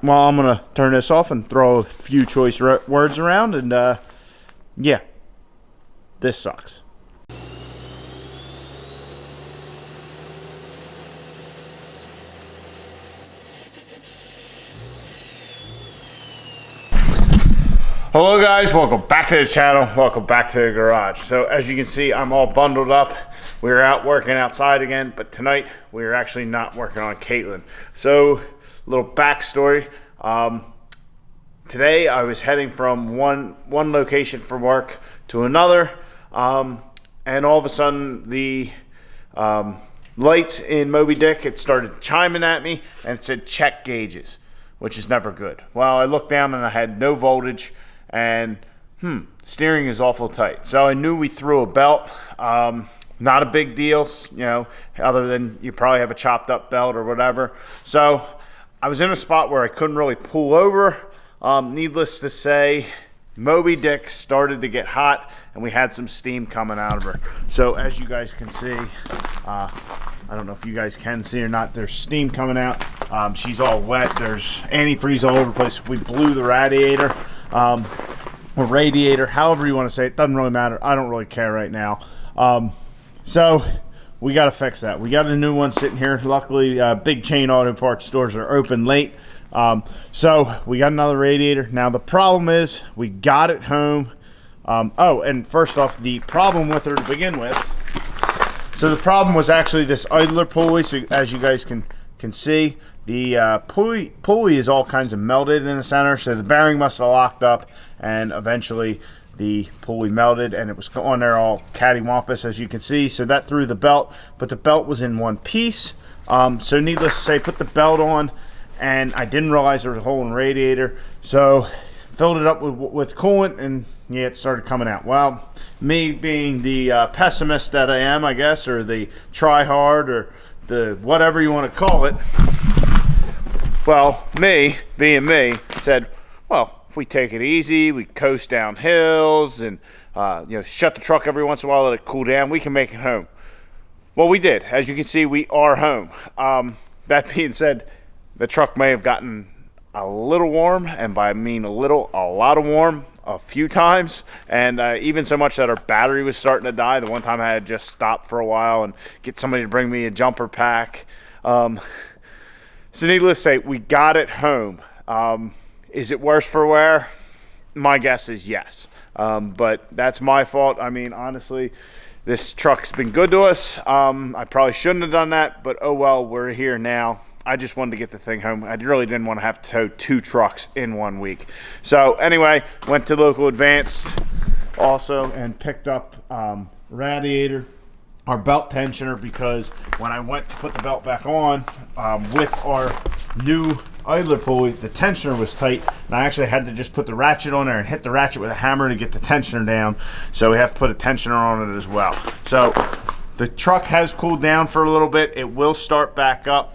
well, I'm going to turn this off and throw a few choice words around. And, yeah, this sucks. Hello guys, welcome back to the channel, welcome back to the garage. So as you can see, I'm all bundled up. We were out working outside again, but tonight we are actually not working on Caitlin. So, little backstory. Today I was heading from one location for work to another, and all of a sudden the lights in Moby Dick, it started chiming at me and it said check gauges, which is never good. Well, I looked down and I had no voltage. And steering is awful tight. So I knew we threw a belt. Not a big deal, you know, other than you probably have a chopped up belt or whatever. So I was in a spot where I couldn't really pull over. Needless to say, Moby Dick started to get hot and we had some steam coming out of her. So as you guys can see, I don't know if you guys can see or not, there's steam coming out. She's all wet. There's antifreeze all over the place. We blew the radiator. Or radiator, however you want to say it, doesn't really matter. I don't really care right now. So we got to fix that. We got a new one sitting here. Luckily, big chain auto parts stores are open late. So we got another radiator. Now the problem is we got it home. Oh, and first off, the problem with her to begin with. So the problem was actually this idler pulley. So as you guys can see, the pulley is all kinds of melted in the center, so the bearing must have locked up, and eventually the pulley melted, and it was on there all cattywampus, as you can see. So that threw the belt, but the belt was in one piece. So needless to say, put the belt on, and I didn't realize there was a hole in the radiator, so filled it up with coolant, and yeah, it started coming out. Well, me being the pessimist that I am, I guess, or the try-hard, or the whatever you want to call it. Well, me, being me, said, well, if we take it easy, we coast down hills and, you know, shut the truck every once in a while, let it cool down, we can make it home. Well, we did. As you can see, we are home. That being said, the truck may have gotten a little warm, and by I mean a lot of warm a few times, and even so much that our battery was starting to die. The one time I had just stopped for a while and get somebody to bring me a jumper pack. So needless to say, we got it home. Is it worse for wear? My guess is yes. But that's my fault. I mean, honestly, this truck's been good to us. I probably shouldn't have done that, but oh well, we're here now. I just wanted to get the thing home. I really didn't want to have to tow 2 trucks in 1 week. So anyway, went to local Advanced also and picked up radiator, our belt tensioner, because when I went to put the belt back on with our new idler pulley, the tensioner was tight, and I actually had to just put the ratchet on there and hit the ratchet with a hammer to get the tensioner down. So we have to put a tensioner on it as well. So the truck has cooled down for a little bit. It will start back up.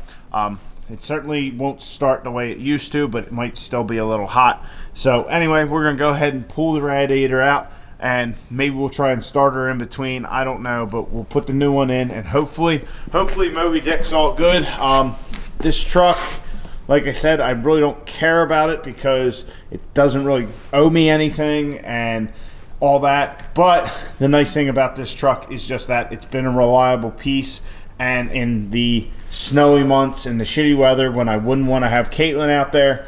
It certainly won't start the way it used to, but it might still be a little hot. So anyway, we're going to go ahead and pull the radiator out, and maybe we'll try and start her in between. I don't know, but we'll put the new one in, and hopefully Moby Dick's all good. This truck, like I said, I really don't care about it because it doesn't really owe me anything and all that. But the nice thing about this truck is just that it's been a reliable piece. And in the snowy months and the shitty weather when I wouldn't want to have Caitlin out there,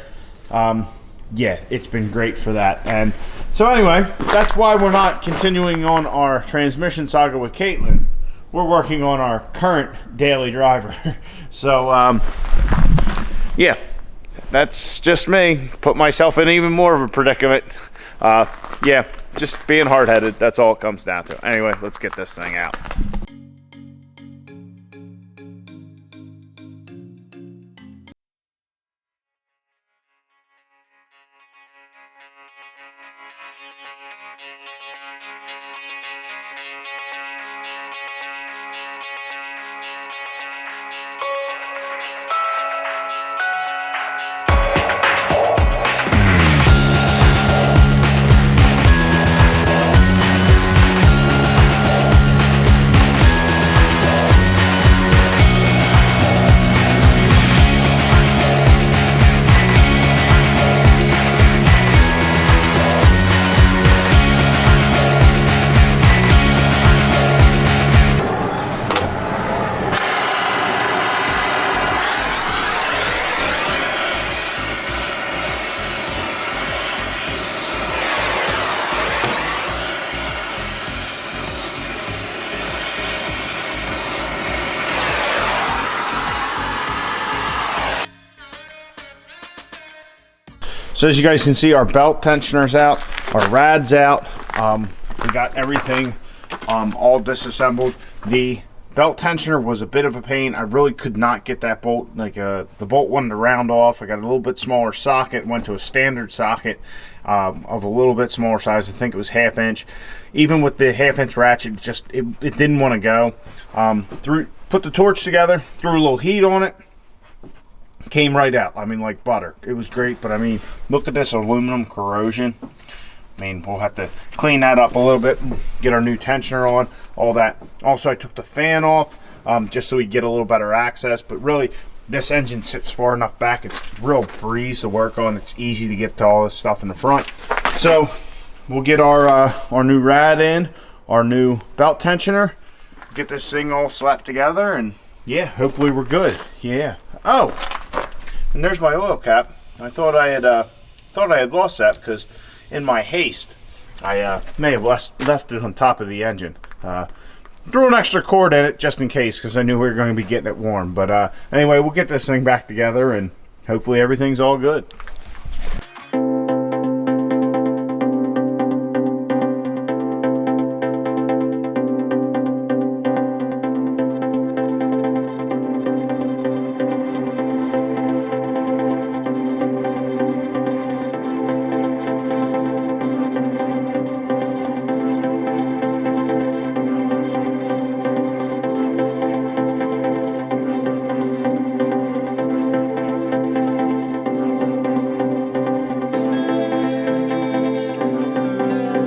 yeah, it's been great for that. And so anyway, that's why we're not continuing on our transmission saga with Caitlin. We're working on our current daily driver. So, yeah, that's just me. Put myself in even more of a predicament. Yeah, just being hard-headed. That's all it comes down to. Anyway, let's get this thing out. So as you guys can see, our belt tensioner's out, our rad's out. We got everything all disassembled. The belt tensioner was a bit of a pain. I really could not get that bolt. Like the bolt wanted to round off. I got a little bit smaller socket, went to a standard socket of a little bit smaller size. I think it was 1/2 inch. Even with the 1/2 inch ratchet, it didn't want to go. Put the torch together, threw a little heat on it, came right out. I mean, like butter. It was great, but I mean, look at this aluminum corrosion. I mean, we'll have to clean that up a little bit, get our new tensioner on, all that. Also, I took the fan off just so we get a little better access. But really, this engine sits far enough back. It's a real breeze to work on. It's easy to get to all this stuff in the front. So we'll get our new rad in, our new belt tensioner, get this thing all slapped together, and yeah, hopefully we're good. Yeah. Oh, and there's my oil cap. I thought I had lost that because in my haste, I may have left it on top of the engine. Threw an extra cord in it just in case because I knew we were going to be getting it warm. But anyway, we'll get this thing back together and hopefully everything's all good.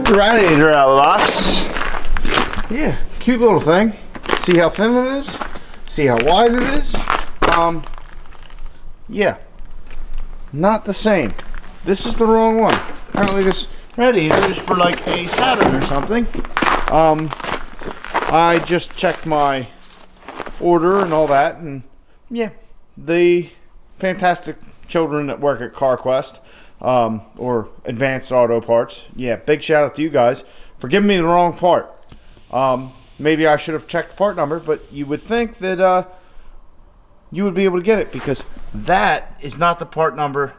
Radiator out of the box. Yeah, cute little thing. See how thin it is? See how wide it is? Yeah, not the same. This is the wrong one. Apparently this radiator is for like a Saturn or something. I just checked my order and all that, and yeah, the fantastic children that work at CarQuest or Advanced Auto Parts. Yeah, big shout out to you guys for giving me the wrong part. Maybe I should have checked the part number, but you would think that you would be able to get it because that is not the part number.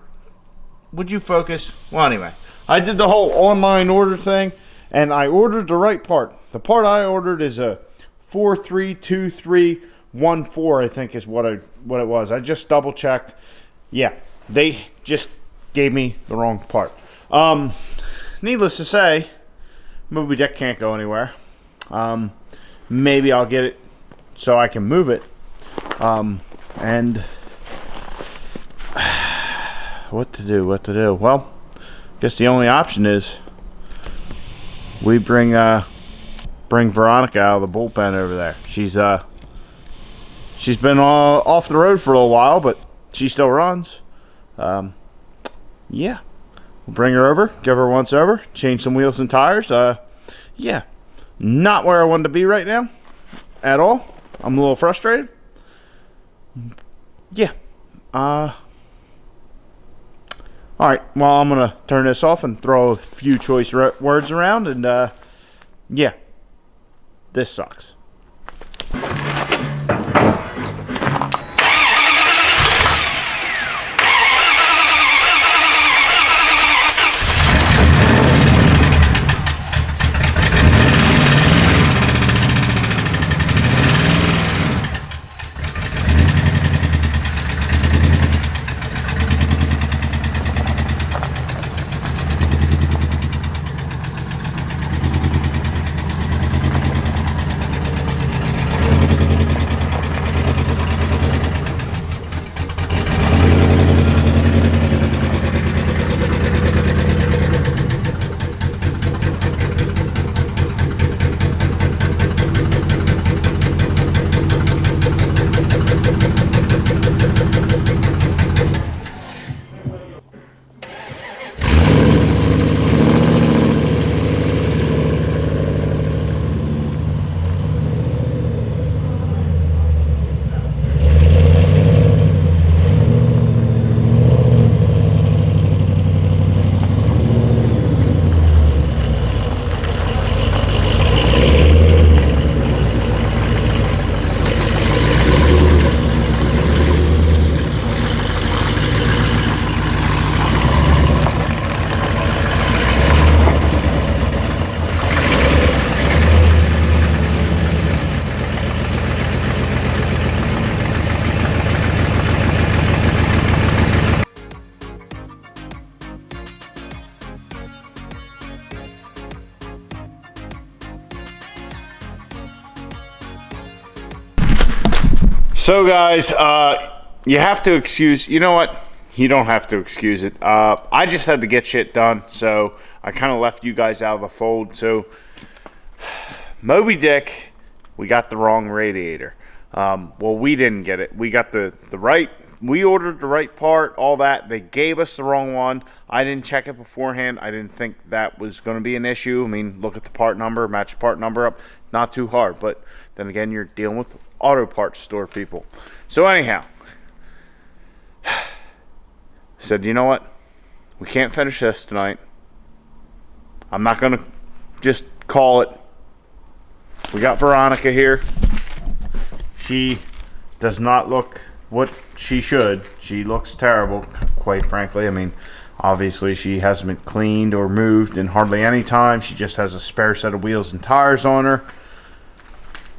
Would you focus? Well, anyway, I did the whole online order thing, and I ordered the right part. The part I ordered is a 432314, I think is what it was. I just double checked. Yeah, they just gave me the wrong part. Needless to say, Moby Dick can't go anywhere. Maybe I'll get it so I can move it. And what to do? Well, I guess the only option is we bring Veronica out of the bullpen over there. She's been off the road for a little while, but she still runs. Yeah, we'll bring her over, give her once over, change some wheels and tires. Yeah, not where I wanted to be right now at all. I'm a little frustrated. Yeah. All right, well, I'm going to turn this off and throw a few choice words around, and yeah, this sucks. So guys, you have to excuse, you know what? You don't have to excuse it. I just had to get shit done, so I kind of left you guys out of the fold. So Moby Dick, we got the wrong radiator. Well, we didn't get it. We got the right, we ordered the right part, all that. They gave us the wrong one. I didn't check it beforehand. I didn't think that was going to be an issue. I mean, look at the part number, match the part number up. Not too hard, but then again, you're dealing with auto parts store people. So anyhow, I said, you know what? We can't finish this tonight. I'm not going to just call it. We got Veronica here. She does not look what she should. She looks terrible, quite frankly. I mean, obviously she hasn't been cleaned or moved in hardly any time. She just has a spare set of wheels and tires on her.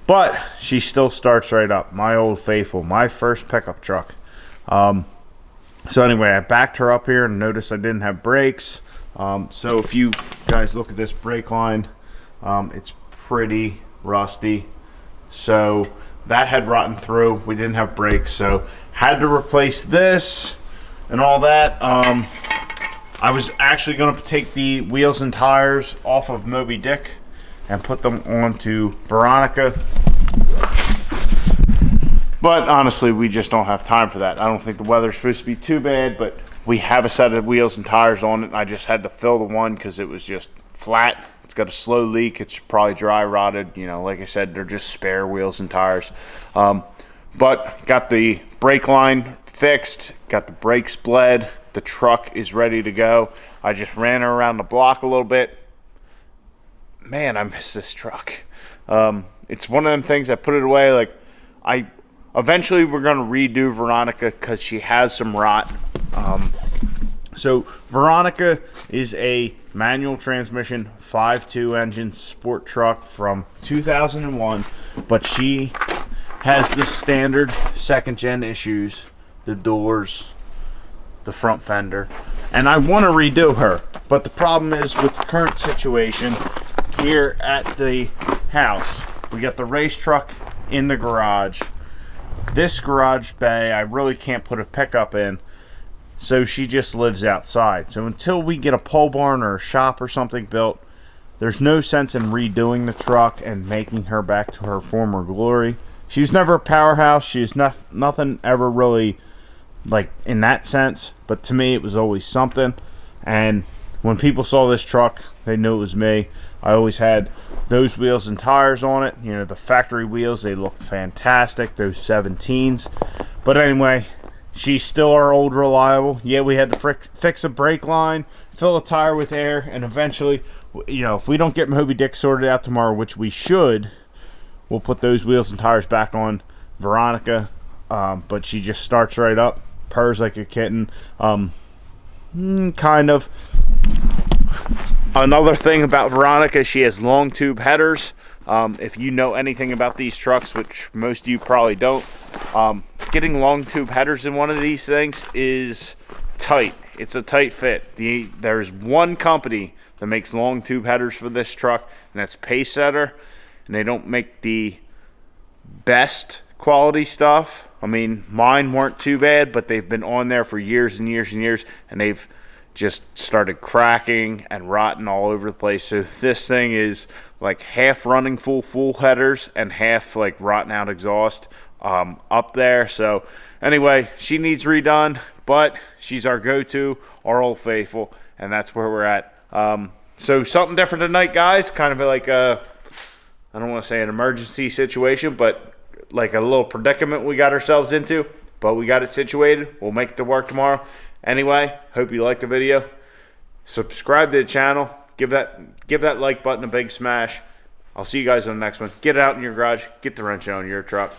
But she still starts right up. My old faithful, my first pickup truck. So anyway, I backed her up here and noticed I didn't have brakes. So if you guys look at this brake line, it's pretty rusty. So that had rotten through. We didn't have brakes, so had to replace this and all that. I was actually going to take the wheels and tires off of Moby Dick and put them onto Veronica. But honestly, we just don't have time for that. I don't think the weather's supposed to be too bad, but we have a set of wheels and tires on it. I just had to fill the one because it was just flat. It's got a slow leak. It's probably dry rotted. You know, like I said, they're just spare wheels and tires. But got the brake line fixed, got the brakes bled. The truck is ready to go. I just ran her around the block a little bit. Man, I miss this truck. It's one of them things I put it away. Like, eventually we're going to redo Veronica because she has some rot. So Veronica is a manual transmission 5.2 engine sport truck from 2001, but she has the standard second gen issues, the doors, the front fender, and I want to redo her. But the problem is with the current situation here at the house, we got the race truck in the garage. This garage bay, I really can't put a pickup in, so she just lives outside. So until we get a pole barn or a shop or something built, there's no sense in redoing the truck and making her back to her former glory. She's never a powerhouse. She's nothing ever really like in that sense, but to me it was always something. And when people saw this truck, they knew it was me. I always had those wheels and tires on it. You know, the factory wheels, they looked fantastic, those 17s. But anyway, she's still our old reliable. Yeah, we had to fix a brake line, fill a tire with air, and eventually, you know, if we don't get Moby Dick sorted out tomorrow, which we should, we'll put those wheels and tires back on Veronica. But she just starts right up, purrs like a kitten. Kind of. Another thing about Veronica, she has long tube headers. If you know anything about these trucks, which most of you probably don't, getting long tube headers in one of these things is tight. It's a tight fit. There's one company that makes long tube headers for this truck, and that's Pacesetter, and they don't make the best quality stuff. I mean, mine weren't too bad, but they've been on there for years and years and years, and they've just started cracking and rotting all over the place. So this thing is like half running full headers and half like rotten out exhaust up there. So anyway, she needs redone, but she's our go-to, our old faithful, and that's where we're at. So something different tonight, guys. Kind of like I don't want to say an emergency situation, but like a little predicament we got ourselves into, but we got it situated. We'll make it to work tomorrow. Anyway, hope you liked the video. Subscribe to the channel. Give that like button a big smash. I'll see you guys on the next one. Get it out in your garage. Get the wrench on your truck.